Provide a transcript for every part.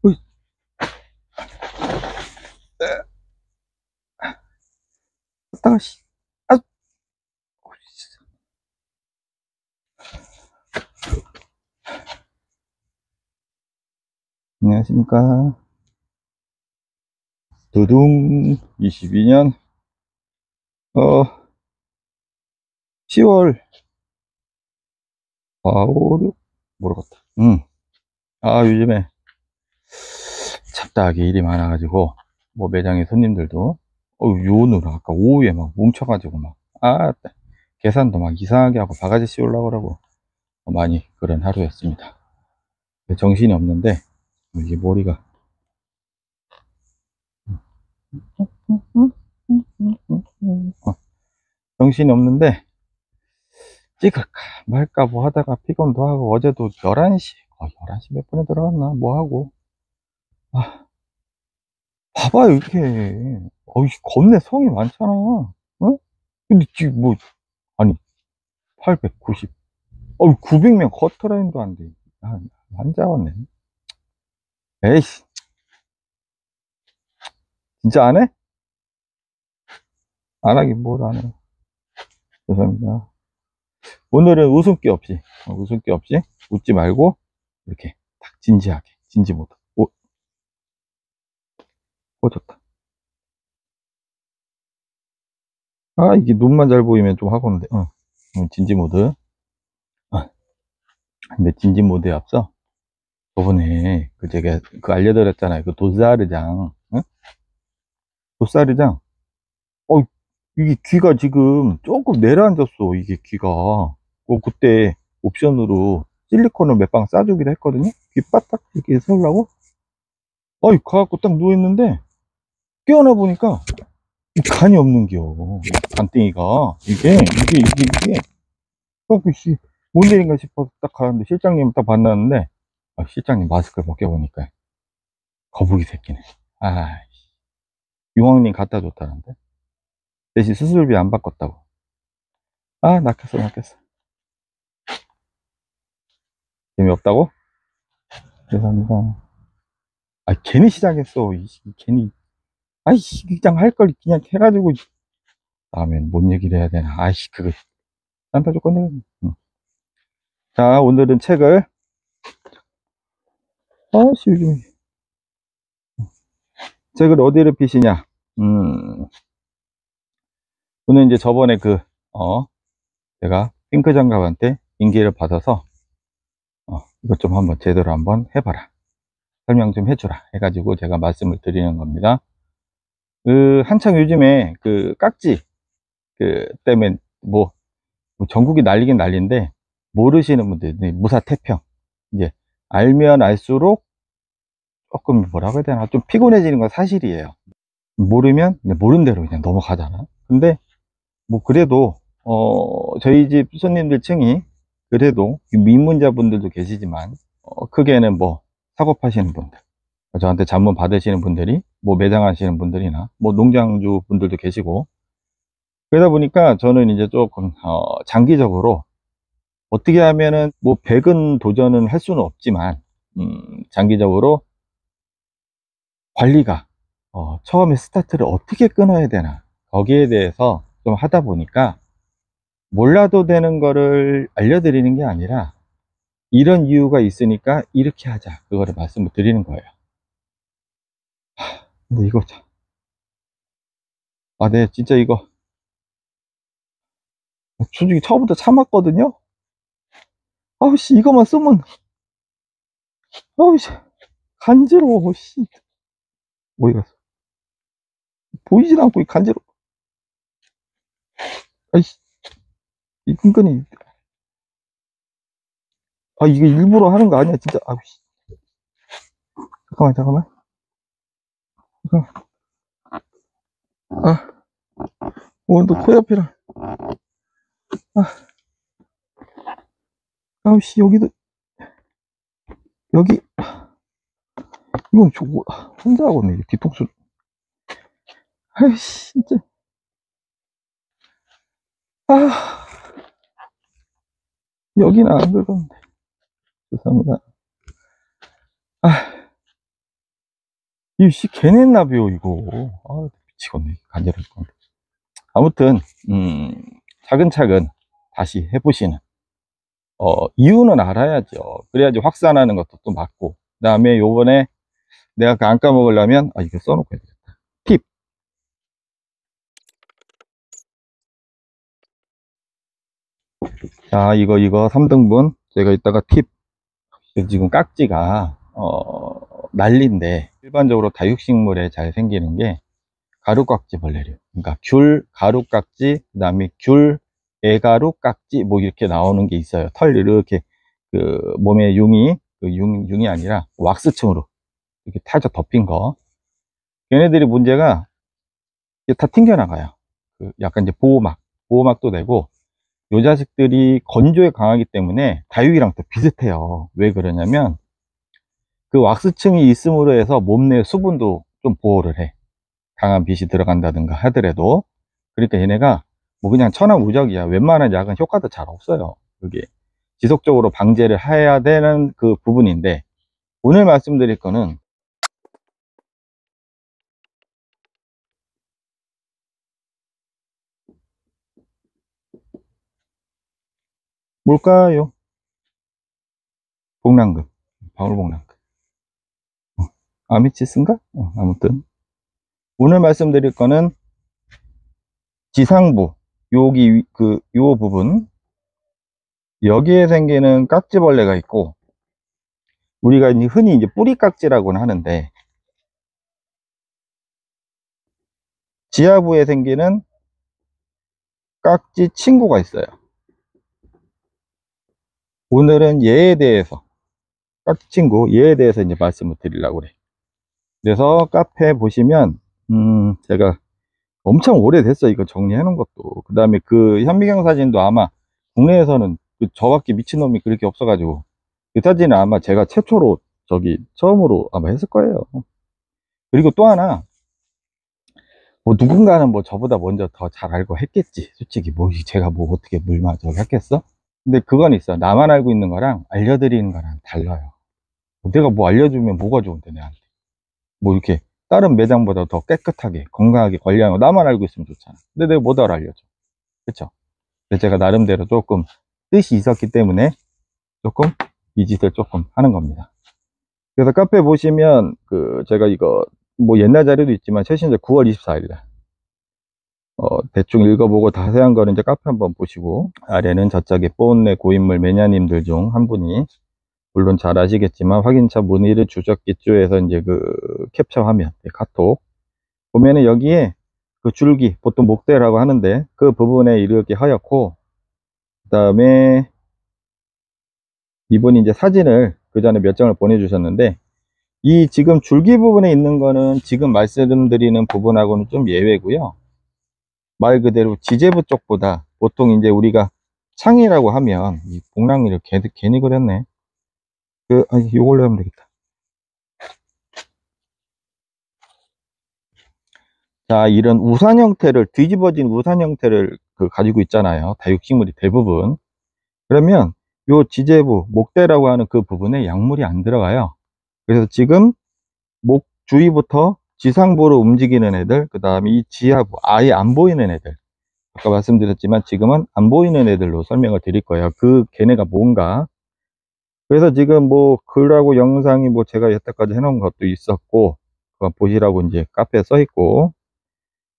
어이, 따가, 씨. 아, 안녕하십니까. 두둥, 22년, 10월 4, 5, 6, 모르겠다. 요즘에 잡다하게 일이 많아가지고, 뭐 매장에 손님들도, 요는 아까 오후에 막 뭉쳐가지고 막, 계산도 막 이상하게 하고 바가지 씌우려고 그러고, 많이 그런 하루였습니다. 정신이 없는데, 이게 머리가, 정신이 없는데, 찍을까 말까 뭐 하다가 피곤도 하고, 어제도 11시, 11시 몇 분에 들어갔나, 뭐 하고, 아, 봐봐요, 이렇게. 겁내 성이 많잖아. 어? 근데 지금 뭐, 아니, 890. 900명 커트라인도 안 돼. 안 잡았네. 에이씨, 진짜 안 해? 안 하긴 뭘 안 해. 죄송합니다. 오늘은 웃음기 없이, 웃음기 없이, 웃지 말고, 이렇게, 딱 진지하게, 진지 모드. 좋다. 이게 눈만 잘 보이면 좀 하고는데, 진지 모드. 아, 근데 진지 모드에 앞서, 저번에, 제가, 알려드렸잖아요. 도사르장, 응? 도사르장. 어, 이게 귀가 지금 조금 내려앉았어, 이게 귀가. 그때 옵션으로 실리콘을 몇 방 싸주기로 했거든요? 귀 바닥 이렇게 세우려고? 가갖고 딱 누워있는데, 깨어나 보니까, 이 간이 없는겨. 간땡이가. 이게. 씨, 뭔 일인가 싶어서 딱 가는데, 실장님 딱 만났는데, 실장님 마스크를 벗겨보니까, 거북이 새끼네. 유황님 갖다 줬다는데? 대신 수술비 안 바꿨다고. 낚였어. 재미없다고? 죄송합니다. 괜히 시작했어. 괜히. 그냥 할 걸 그냥 해가지고. 다음엔 뭔 얘기를 해야 되나. 그거. 딴타 조건 내. 응. 자, 오늘은 요즘 책을 어디를 피시냐. 오늘 이제 저번에 제가 핑크 장갑한테 인기를 받아서, 이것 좀 한번 제대로 한번 해봐라. 설명 좀 해주라. 해가지고 제가 말씀을 드리는 겁니다. 한창 요즘에 깍지, 때문에 뭐 전국이 난리긴 난리인데, 모르시는 분들, 무사태평. 이제, 알면 알수록 조금 뭐라고 해야 되나, 좀 피곤해지는 건 사실이에요. 모르면, 그냥 모르는 대로 그냥 넘어가잖아. 근데, 뭐, 그래도, 저희 집 손님들 층이, 그래도, 미문자분들도 계시지만, 크게는 뭐, 사고 파시는 분들, 저한테 자문 받으시는 분들이, 뭐, 매장 하시는 분들이나, 뭐, 농장주 분들도 계시고, 그러다 보니까 저는 이제 조금, 장기적으로, 어떻게 하면은 뭐 100은 도전은 할 수는 없지만 장기적으로 관리가 처음에 스타트를 어떻게 끊어야 되나 거기에 대해서 좀 하다 보니까 몰라도 되는 거를 알려드리는 게 아니라 이런 이유가 있으니까 이렇게 하자 그거를 말씀을 드리는 거예요. 근데 이거 참, 네, 진짜 이거 솔직히 처음부터 참았거든요. 씨 이거만 쓰면 씨 간지러워. 씨 어디 갔어? 보이진 않고 간지러워. 아이씨 이 끈끈이. 이게 일부러 하는 거 아니야, 진짜. 씨. 잠깐만. 잠깐만. 오늘도 코 옆이랑. 씨, 여기도, 여기. 이건 혼자 하고네, 뒤통수. 아이씨, 진짜. 아, 여기는 안 긁었는데. 죄송합니다. 이씨 개냈나비요 이거. 미치겠네. 간절할 건데. 아무튼 차근차근 다시 해보시는 이유는 알아야죠. 그래야지 확산하는 것도 또 맞고, 그 다음에 요번에 내가 안 까먹으려면 이거 써놓고 해야 되겠다. 팁. 자, 이거 3등분 제가 이따가 팁. 지금 깍지가 난리인데, 일반적으로 다육식물에 잘 생기는 게 가루깍지 벌레류, 그러니까 귤 가루깍지, 그 다음에 귤 애가루깍지 뭐 이렇게 나오는 게 있어요. 털 이렇게 그 몸에 융이 아니라 왁스층으로 이렇게 타져 덮인 거. 얘네들이 문제가 이게 다 튕겨나가요. 약간 이제 보호막도 되고, 요 자식들이 건조에 강하기 때문에 다육이랑 또 비슷해요. 왜 그러냐면 그 왁스층이 있음으로 해서 몸 내 수분도 좀 보호를 해. 강한 빛이 들어간다든가 하더라도. 그러니까 얘네가 뭐 그냥 천하무적이야. 웬만한 약은 효과도 잘 없어요. 그게 지속적으로 방제를 해야 되는 그 부분인데, 오늘 말씀드릴 거는 뭘까요? 복랑금, 방울복랑금, 아미치스인가? 아무튼 오늘 말씀드릴 거는 지상부, 여기 요 부분, 여기에 생기는 깍지벌레가 있고, 우리가 흔히 이제 뿌리깍지라고는 하는데, 지하부에 생기는 깍지 친구가 있어요. 오늘은 얘에 대해서, 깍지 친구 얘에 대해서 이제 말씀을 드리려고 그래. 그래서 카페 보시면 제가 엄청 오래됐어, 이거 정리해 놓은 것도. 그 다음에 그 현미경 사진도 아마 국내에서는 저밖에 미친놈이 그렇게 없어가지고, 그 사진은 아마 제가 최초로 처음으로 아마 했을 거예요. 그리고 또 하나, 뭐 누군가는 뭐 저보다 먼저 더 잘 알고 했겠지. 솔직히 뭐 제가 뭐 어떻게 물맞아 했겠어? 근데 그건 있어. 나만 알고 있는 거랑 알려드리는 거랑 달라요. 내가 뭐 알려주면 뭐가 좋은데, 내한테. 뭐 이렇게 다른 매장보다 더 깨끗하게 건강하게 관리하는 거 나만 알고 있으면 좋잖아. 근데 내가 못 알려줘. 그쵸? 그래서 제가 나름대로 조금 뜻이 있었기 때문에 조금 이 짓을 조금 하는 겁니다. 그래서 카페 보시면 제가 이거 뭐 옛날 자료도 있지만 최신작 9월 24일날 대충 읽어보고 자세한 거는 이제 카페 한번 보시고, 아래는 저쪽에 뽀온내 고인물 매냐님들 중 한 분이 물론 잘 아시겠지만 확인차 문의를 주셨겠죠 해서 이제 캡처 화면 카톡 보면은 여기에 그 줄기, 보통 목대라고 하는데 그 부분에 이렇게 하얗고, 그 다음에 이분이 이제 사진을 그 전에 몇 장을 보내주셨는데, 이 지금 줄기 부분에 있는 거는 지금 말씀드리는 부분하고는 좀 예외고요. 말 그대로 지제부 쪽보다, 보통 이제 우리가 창이라고 하면 이 복랑이를 괜히 그렸네. 요걸로 하면 되겠다. 자, 이런 우산 형태를, 뒤집어진 우산 형태를 가지고 있잖아요. 다육식물이 대부분. 그러면 요 지제부, 목대라고 하는 그 부분에 약물이 안 들어가요. 그래서 지금 목 주위부터 지상부로 움직이는 애들, 그 다음에 이 지하부, 아예 안 보이는 애들. 아까 말씀드렸지만 지금은 안 보이는 애들로 설명을 드릴 거예요. 걔네가 뭔가. 그래서 지금 뭐 글하고 영상이 뭐 제가 여태까지 해놓은 것도 있었고, 그거 보시라고 이제 카페에 써 있고,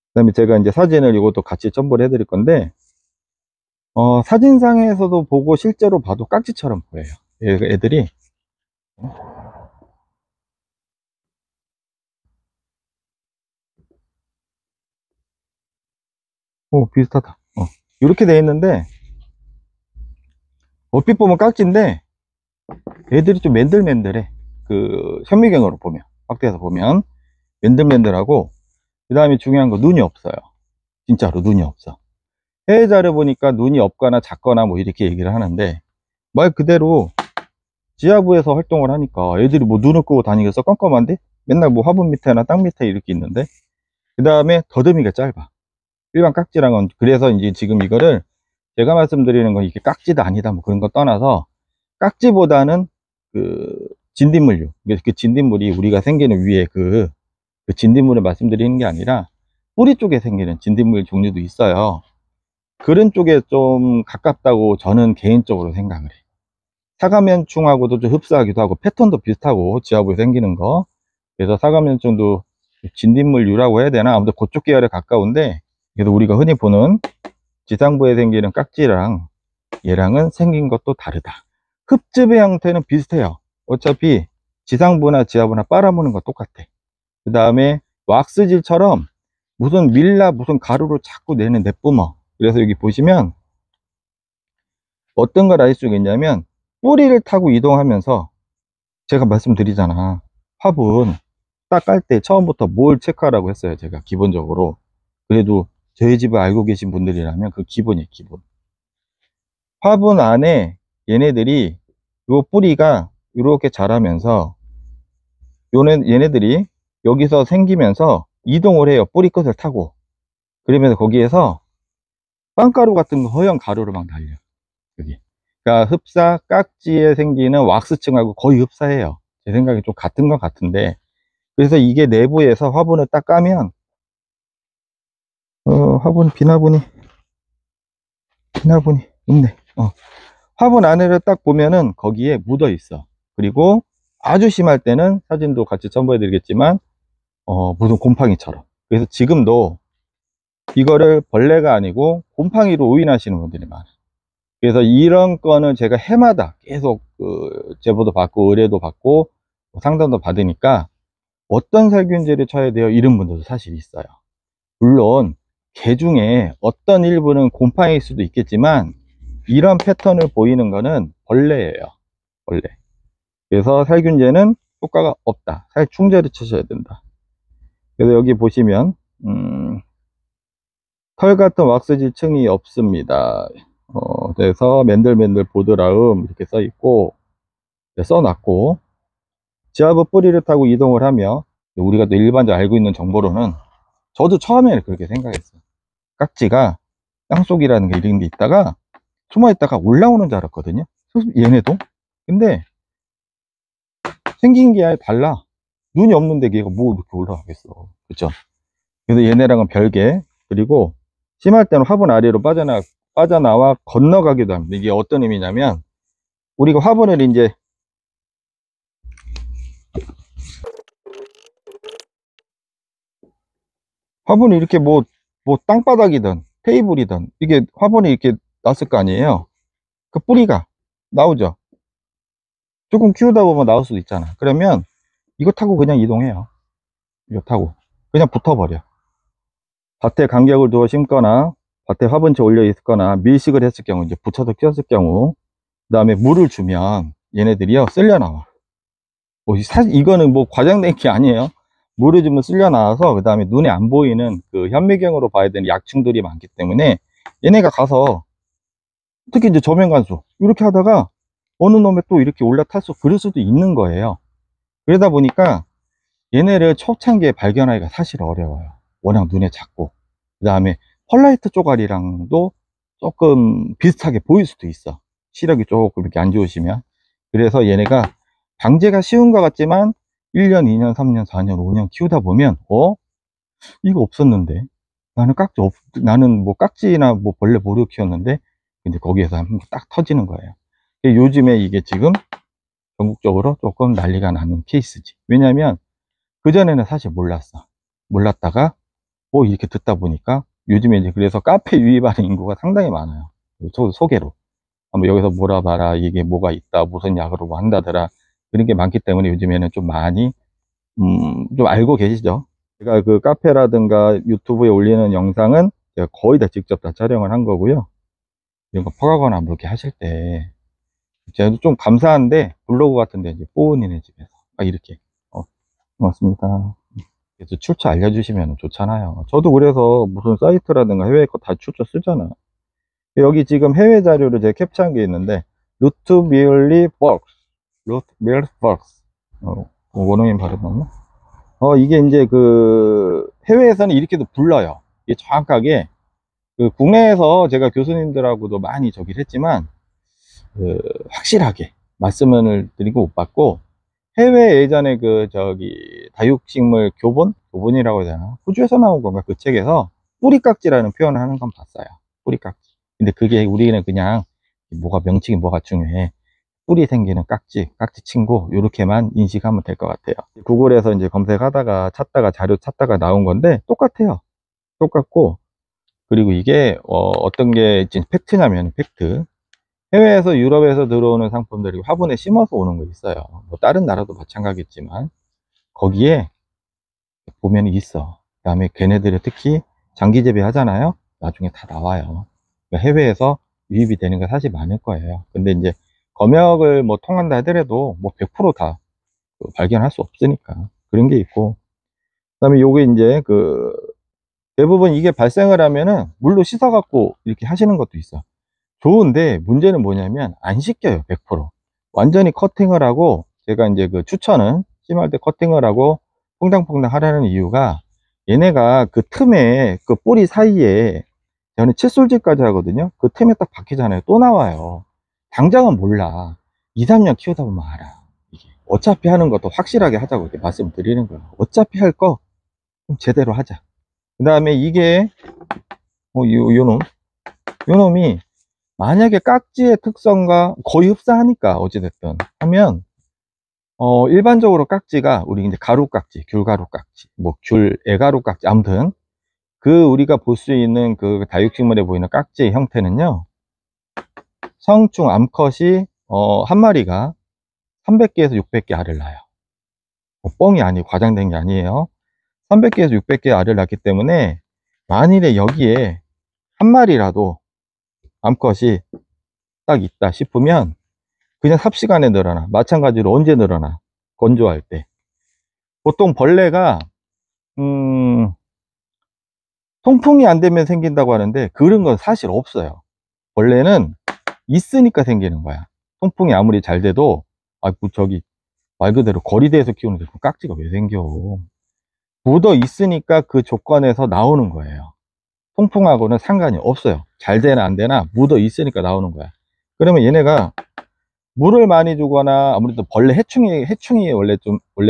그 다음에 제가 이제 사진을 이것도 같이 첨부를 해드릴 건데, 사진상에서도 보고 실제로 봐도 깍지처럼 보여요. 애들이. 비슷하다. 이렇게 돼 있는데, 얼핏 보면 깍지인데, 애들이 좀 맨들맨들해. 현미경으로 보면, 확대해서 보면, 맨들맨들하고, 그 다음에 중요한 거, 눈이 없어요. 진짜로 눈이 없어. 해외 자료 보니까 눈이 없거나 작거나 뭐 이렇게 얘기를 하는데, 말 그대로 지하부에서 활동을 하니까 애들이 뭐 눈을 끄고 다니겠어? 깜깜한데? 맨날 뭐 화분 밑에나 땅 밑에 이렇게 있는데, 그 다음에 더듬이가 짧아. 일반 깍지랑은. 그래서 이제 지금 이거를 제가 말씀드리는 건 이게 깍지도 아니다 뭐 그런 거 떠나서, 깍지보다는 그 진딧물류, 그 진딧물이 우리가 생기는 위에 그 진딧물을 말씀드리는 게 아니라 뿌리 쪽에 생기는 진딧물 종류도 있어요. 그런 쪽에 좀 가깝다고 저는 개인적으로 생각을 해요. 사과면충하고도 좀 흡사하기도 하고 패턴도 비슷하고 지하부에 생기는 거. 그래서 사과면충도 진딧물류라고 해야 되나, 아무튼 그쪽 계열에 가까운데, 그래서 우리가 흔히 보는 지상부에 생기는 깍지랑 얘랑은 생긴 것도 다르다. 흡즙의 형태는 비슷해요. 어차피 지상부나 지하부나 빨아먹는 거 똑같아. 그 다음에 왁스질처럼 무슨 밀라 무슨 가루로 자꾸 내는 내뿜어. 그래서 여기 보시면 어떤 걸 알 수가 있냐면, 뿌리를 타고 이동하면서, 제가 말씀드리잖아, 화분 딱 깔 때 처음부터 뭘 체크하라고 했어요. 제가 기본적으로. 그래도 저희 집을 알고 계신 분들이라면 그 기본이에요, 기본. 화분 안에 얘네들이, 요 뿌리가 이렇게 자라면서 얘네들이 여기서 생기면서 이동을 해요. 뿌리 끝을 타고. 그러면서 거기에서 빵가루 같은 거, 허연 가루를 막 날려, 여기. 그러니까 흡사 깍지에 생기는 왁스층하고 거의 흡사해요. 제 생각에 좀 같은 것 같은데, 그래서 이게 내부에서 화분을 딱 까면, 화분 비나분이 없네. 화분 안에를 딱 보면은 거기에 묻어 있어. 그리고 아주 심할 때는 사진도 같이 첨부해 드리겠지만, 무슨 곰팡이처럼. 그래서 지금도 이거를 벌레가 아니고 곰팡이로 오인하시는 분들이 많아요. 그래서 이런 거는 제가 해마다 계속 제보도 받고 의뢰도 받고 상담도 받으니까, 어떤 살균제를 쳐야 돼요 이런 분들도 사실 있어요. 물론 개 중에 어떤 일부는 곰팡이일 수도 있겠지만, 이런 패턴을 보이는 거는 벌레예요, 벌레. 그래서 살균제는 효과가 없다, 살충제를 치셔야 된다. 그래서 여기 보시면 털 같은 왁스질 층이 없습니다. 그래서 맨들맨들 보드라움 이렇게 써 있고, 써놨고, 지하부 뿌리를 타고 이동을 하며, 우리가 또 일반적으로 알고 있는 정보로는, 저도 처음에는 그렇게 생각했어요. 깍지가 땅속이라는 게 이런 게 있다가 숨어 있다가 올라오는 줄 알았거든요, 얘네도. 근데 생긴 게 아예 달라. 눈이 없는데 얘가 뭐 이렇게 올라가겠어, 그쵸? 그래서 얘네랑은 별개. 그리고 심할 때는 화분 아래로 빠져나와 건너가기도 합니다. 이게 어떤 의미냐면, 우리가 화분을 이제 화분이 이렇게 뭐 땅바닥이든 테이블이든 이게 화분이 이렇게 났을 거 아니에요. 그 뿌리가 나오죠. 조금 키우다 보면 나올 수도 있잖아. 그러면 이거 타고 그냥 이동해요. 이거 타고 그냥 붙어버려. 밭에 간격을 두어 심거나 밭에 화분채 올려 있거나 밀식을 했을 경우, 이제 붙여서 키웠을 경우, 그 다음에 물을 주면 얘네들이요 쓸려 나와. 사실 이거는 뭐 과장된 게 아니에요. 물을 주면 쓸려 나와서, 그 다음에 눈에 안 보이는 그 현미경으로 봐야 되는 약충들이 많기 때문에, 얘네가 가서, 특히 이제 저면관수 이렇게 하다가 어느 놈에 또 이렇게 올라탔어, 그럴 수도 있는 거예요. 그러다 보니까 얘네를 초창기에 발견하기가 사실 어려워요. 워낙 눈에 작고, 그 다음에 펄라이트 쪼가리랑도 조금 비슷하게 보일 수도 있어, 시력이 조금 이렇게 안 좋으시면. 그래서 얘네가 방제가 쉬운 것 같지만 1년, 2년, 3년, 4년, 5년 키우다 보면, 이거 없었는데, 나는 뭐 깍지나 뭐 벌레 모르고 키웠는데, 근데 거기에서 한번 딱 터지는 거예요. 요즘에 이게 지금 전국적으로 조금 난리가 나는 케이스지. 왜냐면 그전에는 사실 몰랐다가 이렇게 듣다 보니까, 요즘에 이제 그래서 카페 유입하는 인구가 상당히 많아요. 소개로 한번 여기서 몰아봐라, 이게 뭐가 있다, 무슨 약으로 뭐 한다더라, 그런 게 많기 때문에 요즘에는 좀 많이 좀 알고 계시죠. 제가 그 카페라든가 유튜브에 올리는 영상은 제가 거의 다 직접 다 촬영을 한 거고요. 이런 거 퍼가거나 뭐 이렇게 하실 때 제가 좀 감사한데, 블로그 같은데 이제 뿌은이네 집에서 이렇게 고맙습니다. 그래서 출처 알려주시면 좋잖아요. 저도 그래서 무슨 사이트라든가 해외 거 다 출처 쓰잖아. 여기 지금 해외 자료를 제가 캡처한 게 있는데, 루트밀리 벅스, 루트밀리 벅스, 원어민 발음 맞나? 이게 이제 그 해외에서는 이렇게도 불러요. 이게 정확하게 그 국내에서 제가 교수님들하고도 많이 저기를 했지만, 확실하게 말씀을 드리고 못 받고, 해외 예전에 다육식물 교본이라고 해야 되나? 호주에서 나온 건가? 그 책에서 뿌리깍지라는 표현을 하는 건 봤어요. 뿌리깍지. 근데 그게 우리는 그냥 명칭이 뭐가 중요해. 뿌리 생기는 깍지 친구, 요렇게만 인식하면 될 것 같아요. 구글에서 이제 검색하다가 자료 찾다가 나온 건데, 똑같아요. 똑같고, 그리고 이게, 어떤 게 팩트냐면, 팩트. 해외에서 유럽에서 들어오는 상품들이 화분에 심어서 오는 거 있어요. 뭐 다른 나라도 마찬가지겠지만 거기에 보면 있어. 그 다음에 걔네들이 특히 장기 재배 하잖아요. 나중에 다 나와요. 그러니까 해외에서 유입이 되는 게 사실 많을 거예요. 근데 이제 검역을 뭐 통한다 하더라도 뭐 100%다 발견할 수 없으니까 그런 게 있고, 그 다음에 요게 이제 대부분 이게 발생을 하면은 물로 씻어 갖고 이렇게 하시는 것도 있어. 좋은데 문제는 뭐냐면 안 씻겨요. 100% 완전히 커팅을 하고, 제가 이제 추천은 심할 때 커팅을 하고 퐁당퐁당 하라는 이유가, 얘네가 그 틈에 그 뿌리 사이에, 저는 칫솔질까지 하거든요. 그 틈에 딱 박히잖아요. 또 나와요. 당장은 몰라. 2, 3년 키우다 보면 알아. 이게 어차피 하는 것도 확실하게 하자고 이렇게 말씀드리는 거야. 어차피 할 거 좀 제대로 하자. 그 다음에 이게 요 놈이 만약에 깍지의 특성과 거의 흡사하니까 어찌됐든 하면, 일반적으로 깍지가 우리 이제 가루깍지, 귤가루깍지, 뭐 애가루깍지, 아무튼 우리가 볼 수 있는 다육식물에 보이는 깍지의 형태는요, 성충 암컷이 한 마리가 300개에서 600개 알을 낳아요. 뻥이 아니고 과장된 게 아니에요. 300개에서 600개 알을 낳기 때문에 만일에 여기에 한 마리라도 암컷이 딱 있다 싶으면 그냥 삽시간에 늘어나. 마찬가지로 언제 늘어나? 건조할 때. 보통 벌레가 통풍이 안 되면 생긴다고 하는데 그런 건 사실 없어요. 벌레는 있으니까 생기는 거야. 통풍이 아무리 잘 돼도 말 그대로 거리대에서 키우는데 그 깍지가 왜 생겨? 묻어 있으니까 그 조건에서 나오는 거예요. 통풍하고는 상관이 없어요. 잘 되나 안 되나 묻어 있으니까 나오는 거야. 그러면 얘네가 물을 많이 주거나, 아무래도 벌레 해충이 원래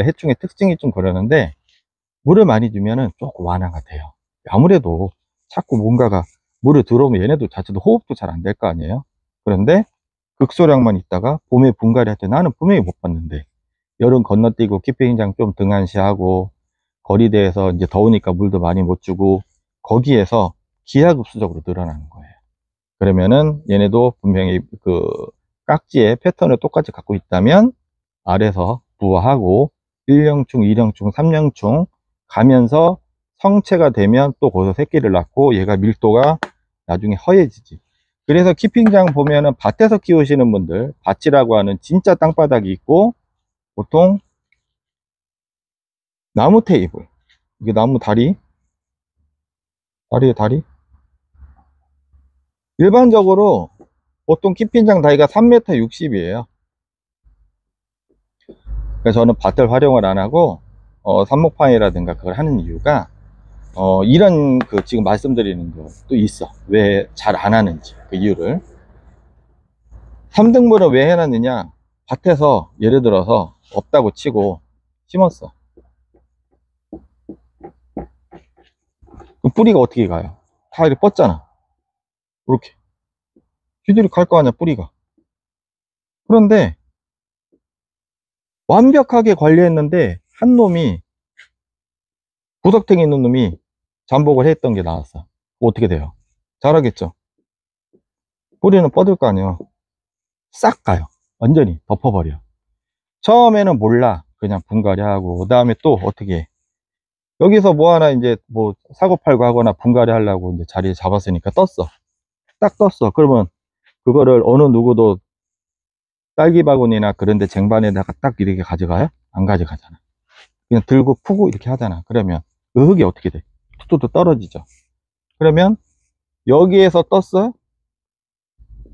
해충의 특징이 좀 그러는데, 물을 많이 주면은 조금 완화가 돼요. 아무래도 자꾸 뭔가가 물을 들어오면 얘네도 자체도 호흡도 잘 안 될 거 아니에요. 그런데 극소량만 있다가 봄에 분갈이 할 때 나는 분명히 못 봤는데, 여름 건너뛰고 키핑장 좀 등한시하고 거리대에서 이제 더우니까 물도 많이 못 주고, 거기에서 기하급수적으로 늘어나는 거예요. 그러면은 얘네도 분명히 깍지의 패턴을 똑같이 갖고 있다면 아래서 부화하고 1령충, 2령충, 3령충 가면서 성체가 되면 또 거기서 새끼를 낳고 얘가 밀도가 나중에 허해지지. 그래서 키핑장 보면은 밭에서 키우시는 분들, 밭이라고 하는 진짜 땅바닥이 있고, 보통 나무 테이블, 이게 나무 다리에 다리, 일반적으로 보통 키핑장 다리가 3m 60이에요. 그래서 저는 밭을 활용을 안 하고 삽목판이라든가 그걸 하는 이유가, 이런 지금 말씀드리는 것도 있어. 왜 잘 안 하는지 그 이유를. 3등분을 왜 해놨느냐? 밭에서 예를 들어서 없다고 치고 심었어. 그럼 뿌리가 어떻게 가요? 다 이렇게 뻗잖아. 이렇게 휘들이 갈 거 아니야, 뿌리가. 그런데 완벽하게 관리했는데 한 놈이, 구석탱이 있는 놈이 잠복을 했던 게 나왔어. 어떻게 돼요? 잘하겠죠? 뿌리는 뻗을 거 아니에요. 싹 가요. 완전히 덮어버려. 처음에는 몰라. 그냥 분갈이 하고, 그 다음에 또 어떻게 해? 여기서 뭐 하나 이제 뭐 사고 팔고 하거나 분갈이 하려고 이제 자리에 잡았으니까 떴어. 딱 떴어. 그러면 그거를 어느 누구도 딸기 바구니나 그런 데 쟁반에다가 딱 이렇게 가져가요? 안 가져가잖아. 그냥 들고 푸고 이렇게 하잖아. 그러면 그 흙이 어떻게 돼? 툭툭 떨어지죠. 그러면 여기에서 떴어요?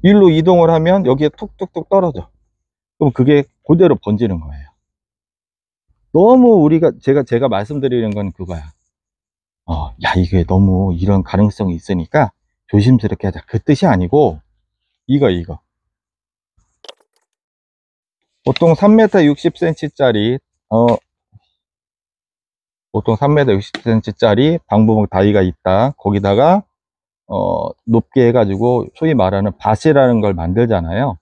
일로 이동을 하면 여기에 툭툭툭 떨어져. 그럼 그게 그대로 번지는 거예요. 너무 제가 말씀드리는 건 그거야. 야, 이게 너무 이런 가능성이 있으니까 조심스럽게 하자 그 뜻이 아니고 이거 보통 3m 60cm 짜리 보통 3m 60cm 짜리 방부목 다이가 있다. 거기다가 높게 해가지고 소위 말하는 밭이라는 걸 만들잖아요.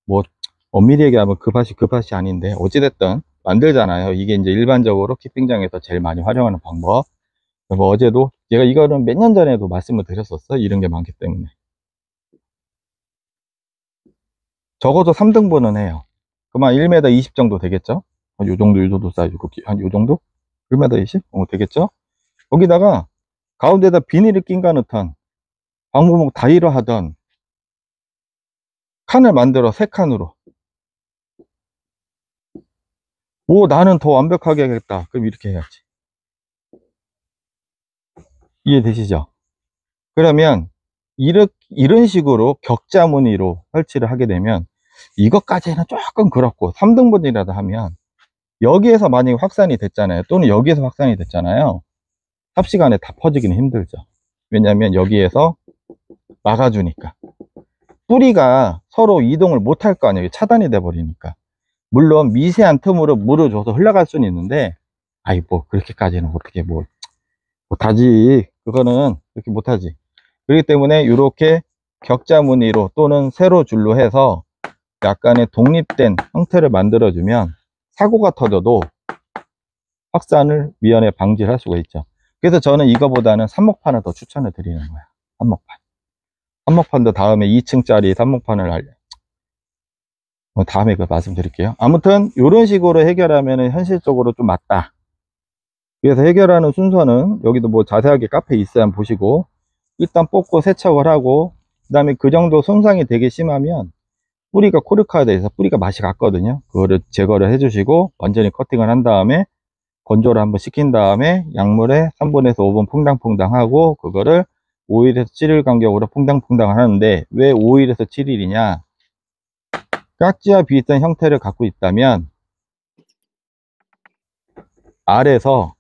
뭐 엄밀히 얘기하면 그 밭이 아닌데 어찌됐든 만들잖아요. 이게 이제 일반적으로 키핑장에서 제일 많이 활용하는 방법. 뭐 어제도 제가 이거는 몇 년 전에도 말씀을 드렸었어. 이런 게 많기 때문에 적어도 3등분은 해요. 그만 1m 20 정도 되겠죠. 요 정도 사이즈, 한 요 정도? 1m 20? 되겠죠. 거기다가 가운데다 비닐을 낀가 넣던 방부목 다이로 하던 칸을 만들어 3칸으로 나는 더 완벽하게 하겠다. 그럼 이렇게 해야지. 이해되시죠? 그러면 이런 식으로 격자 무늬로 설치를 하게 되면 이것까지는 조금 그렇고 3등분이라도 하면 여기에서 만약에 확산이 됐잖아요. 또는 여기에서 확산이 됐잖아요. 삽시간에 다 퍼지기는 힘들죠. 왜냐하면 여기에서 막아주니까 뿌리가 서로 이동을 못 할 거 아니에요. 차단이 돼 버리니까. 물론 미세한 틈으로 물을 줘서 흘러갈 수는 있는데 뭐 그렇게까지는 어떻게 못하지. 그거는 그렇게 못하지. 그렇기 때문에 이렇게 격자 무늬로 또는 세로 줄로 해서 약간의 독립된 형태를 만들어 주면 사고가 터져도 확산을 미연에 방지를 할 수가 있죠. 그래서 저는 이거보다는 삽목판을 더 추천을 드리는 거야. 삽목판도 다음에 2층짜리 삽목판을 다음에 그 말씀드릴게요. 아무튼 이런 식으로 해결하면 현실적으로 좀 맞다. 그래서 해결하는 순서는 여기도 뭐 자세하게 카페 있어야 한번 보시고 일단 뽑고 세척을 하고 그 다음에 그 정도 손상이 되게 심하면 뿌리가 코르크가 돼서 뿌리가 맛이 갔거든요. 그거를 제거를 해주시고 완전히 커팅을 한 다음에 건조를 한번 시킨 다음에 약물에 3분에서 5분 퐁당퐁당 하고 그거를 5일에서 7일 간격으로 퐁당퐁당 하는데 왜 5일에서 7일이냐? 깍지와 비슷한 형태를 갖고 있다면 알에서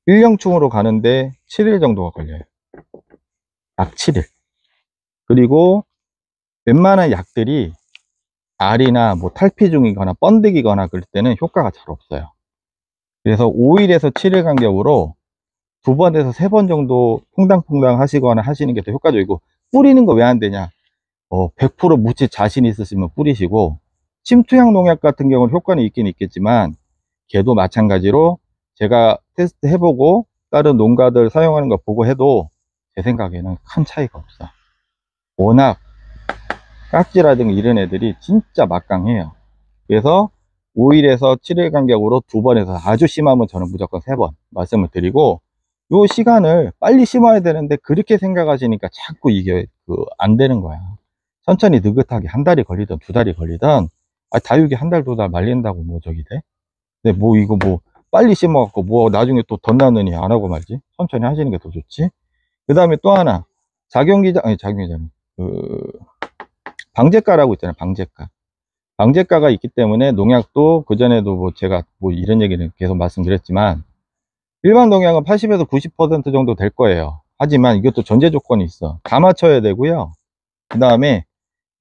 1령충으로 가는데 7일 정도가 걸려요. 약 7일. 그리고 웬만한 약들이 알이나 뭐 탈피 중이거나 번득이거나 그럴 때는 효과가 잘 없어요. 그래서 5일에서 7일 간격으로 2번에서 3번 정도 퐁당퐁당 하시거나 하시는 게 더 효과적이고 뿌리는 거 왜 안 되냐? 100% 묻힐 자신 있으시면 뿌리시고 침투약 농약 같은 경우는 효과는 있긴 있겠지만 걔도 마찬가지로 제가 테스트 해보고 다른 농가들 사용하는 거 보고 해도 제 생각에는 큰 차이가 없어. 워낙 깍지라든가 이런 애들이 진짜 막강해요. 그래서 5일에서 7일 간격으로 2번에서 아주 심하면 저는 무조건 3번 말씀을 드리고 요 시간을 빨리 심어야 되는데 그렇게 생각하시니까 자꾸 이게 안 되는 거야. 천천히 느긋하게 한 달이 걸리든 2달이 걸리든 다육이 한 달, 2달 말린다고 뭐 저기 돼? 근데 뭐 이거 뭐 빨리 심어갖고 뭐 나중에 또 덧 나느니 안 하고 말지. 천천히 하시는 게 더 좋지. 그 다음에 또 하나 작용기전 방제가라고 있잖아요. 방제가가 있기 때문에 농약도 그전에도 뭐 제가 뭐 이런 얘기는 계속 말씀드렸지만 일반 농약은 80에서 90% 정도 될 거예요. 하지만 이것도 전제 조건이 있어. 다 맞춰야 되고요. 그 다음에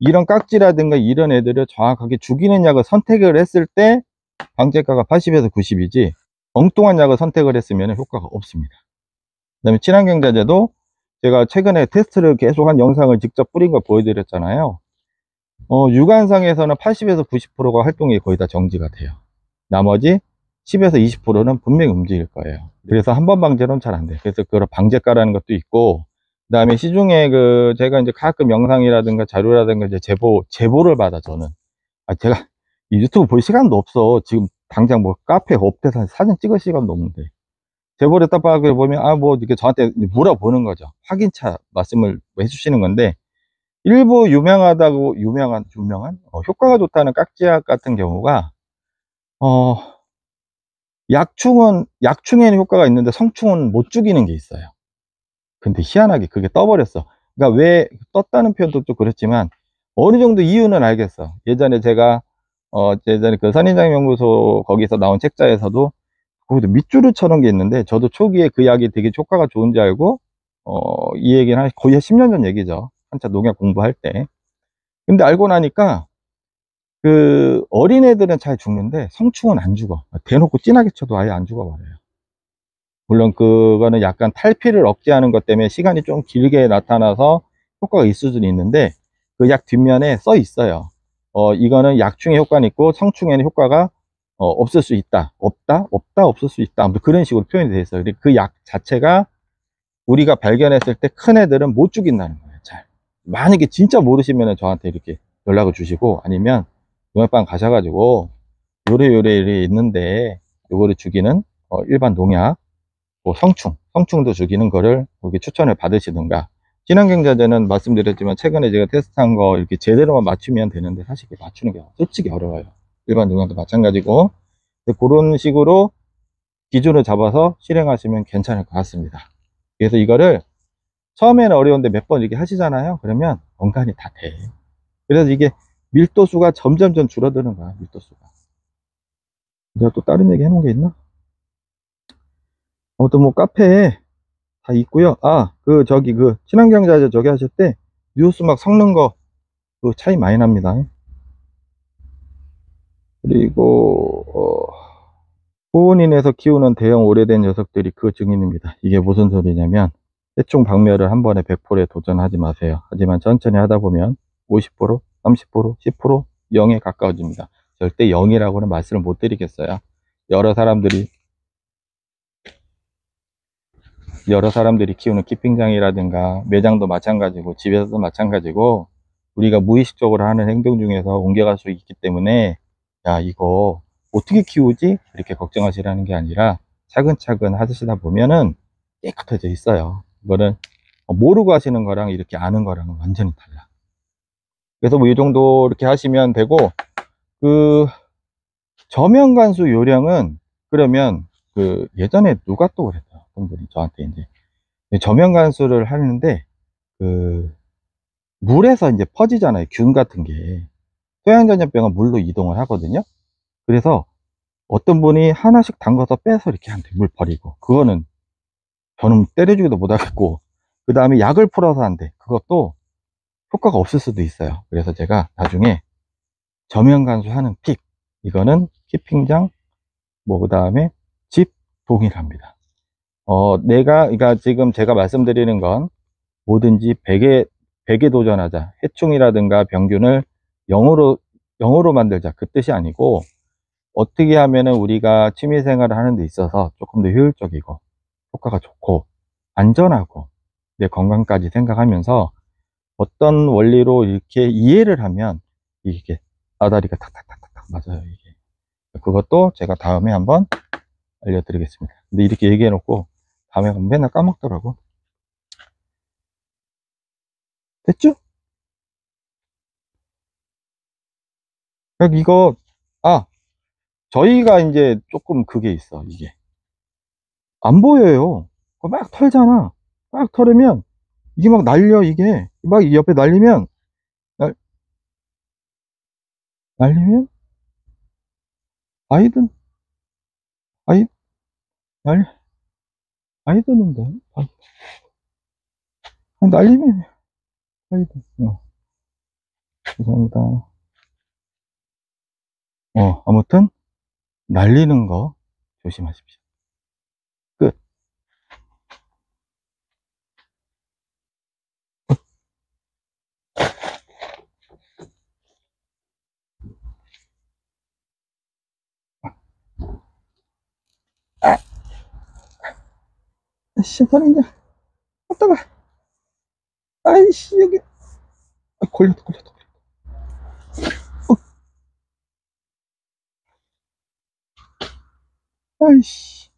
이런 깍지라든가 이런 애들을 정확하게 죽이는 약을 선택을 했을 때 방제가가 80에서 90이지 엉뚱한 약을 선택을 했으면 효과가 없습니다. 그 다음에 친환경자재도 제가 최근에 테스트를 계속 한 영상을 직접 뿌린 거 보여드렸잖아요. 육안상에서는 80에서 90%가 활동이 거의 다 정지가 돼요. 나머지 10에서 20%는 분명히 움직일 거예요. 그래서 한 번 방제는 잘 안 돼요. 그래서 그런 방제가라는 것도 있고, 그 다음에 시중에 제가 이제 가끔 영상이라든가 자료라든가 이제 제보를 받아, 저는. 제가 이 유튜브 볼 시간도 없어. 지금 당장 뭐 카페 업데이트 사진 찍을 시간도 없는데. 제보를 딱 보면, 뭐 이렇게 저한테 물어보는 거죠. 확인차 말씀을 해주시는 건데, 일부 유명한 효과가 좋다는 깍지약 같은 경우가 약충에는 효과가 있는데 성충은 못 죽이는 게 있어요. 근데 희한하게 그게 떠버렸어. 그러니까 왜 떴다는 표현도 좀 그렇지만 어느 정도 이유는 알겠어. 예전에 제가 예전에 그 선인장 연구소 거기서 나온 책자에서도 거기도 밑주르처럼 게 있는데, 저도 초기에 그 약이 되게 효과가 좋은 줄 알고, 이 얘기는 거의 10년 전 얘기죠. 한참 농약 공부할 때. 근데 알고 나니까, 그, 어린애들은 잘 죽는데, 성충은 안 죽어. 대놓고 진하게 쳐도 아예 안 죽어버려요. 물론 그거는 약간 탈피를 억제하는 것 때문에 시간이 좀 길게 나타나서 효과가 있을 수는 있는데, 그 약 뒷면에 써 있어요. 이거는 약충의 효과는 있고 성충에는 효과가 없을 수 있다. 없다? 없다? 없을 수 있다. 아무튼 그런 식으로 표현이 되어 있어요. 그 약 자체가 우리가 발견했을 때 큰 애들은 못 죽인다는 거예요. 잘. 만약에 진짜 모르시면 저한테 이렇게 연락을 주시고, 아니면 농약방 가셔가지고 요래 있는데 요거를 죽이는 일반 농약, 뭐 성충도 죽이는 거를 거기 추천을 받으시든가. 친환경자재는 말씀드렸지만 최근에 제가 테스트한 거 이렇게 제대로만 맞추면 되는데, 사실 이게 맞추는 게 솔직히 어려워요. 일반 농약도 마찬가지고. 그런 식으로 기준을 잡아서 실행하시면 괜찮을 것 같습니다. 그래서 이거를 처음에는 어려운데 몇 번 이렇게 하시잖아요. 그러면 건강이 다 돼. 그래서 이게 밀도수가 점점점 줄어드는 거야, 밀도수가. 제가 또 다른 얘기 해놓은 게 있나? 아무튼 뭐 카페에 다 있고요. 그 친환경자재 저기 하실 때 뉴스 막 섞는 거 그 차이 많이 납니다. 그리고 고온인에서 키우는 대형 오래된 녀석들이 그 증인입니다. 이게 무슨 소리냐면, 해충 박멸을 한 번에 100%에 도전하지 마세요. 하지만 천천히 하다 보면 50%, 30%, 10%, 0에 가까워집니다. 절대 0이라고는 말씀을 못 드리겠어요. 여러 사람들이 여러 사람들이 키우는 키핑장이라든가 매장도 마찬가지고 집에서도 마찬가지고, 우리가 무의식적으로 하는 행동 중에서 옮겨갈 수 있기 때문에, 야, 이거 어떻게 키우지? 이렇게 걱정하시라는 게 아니라 차근차근 하시다 보면은 깨끗해져 있어요. 이거는 모르고 하시는 거랑 이렇게 아는 거랑은 완전히 달라. 그래서 뭐 이 정도 이렇게 하시면 되고, 그 저면 관수 요령은, 그러면 그 예전에 누가 또 그랬다. 어떤 분이 저한테 이제 저면 관수를 하는데, 그 물에서 이제 퍼지잖아요, 균 같은 게. 소양전염병은 물로 이동을 하거든요. 그래서 어떤 분이 하나씩 담가서 빼서 이렇게 한대, 물 버리고. 그거는 저는 때려주기도 못하겠고, 그 다음에 약을 풀어서 한대. 그것도 효과가 없을 수도 있어요. 그래서 제가 나중에 저면 관수하는 팁, 이거는 키핑장, 뭐 그 다음에 집 동일합니다. 그러니까 지금 제가 말씀드리는 건 뭐든지 100에 도전하자. 해충이라든가 병균을 0으로 만들자. 그 뜻이 아니고, 어떻게 하면은 우리가 취미 생활을 하는 데 있어서 조금 더 효율적이고, 효과가 좋고, 안전하고, 내 건강까지 생각하면서 어떤 원리로 이렇게 이해를 하면 이게 아다리가 탁탁탁탁 맞아요, 이게. 그것도 제가 다음에 한번 알려드리겠습니다. 근데 이렇게 얘기해 놓고 다음에 가면 맨날 까먹더라고. 됐죠? 그러니까 이거, 아, 저희가 이제 조금 그게 있어, 이게. 안 보여요. 그거 막 털잖아. 막 털으면, 이게 막 날려, 이게. 막 옆에 날리면, 날, 날리면, 아이든, 아이, 날, 아이드는데. 날리면, 아이드. 죄송합니다. 아무튼, 날리는 거 조심하십시오. 끝. 아, 씨, 살인자. 갔다가, 아이씨, 여기, 걸렸다. 아이씨.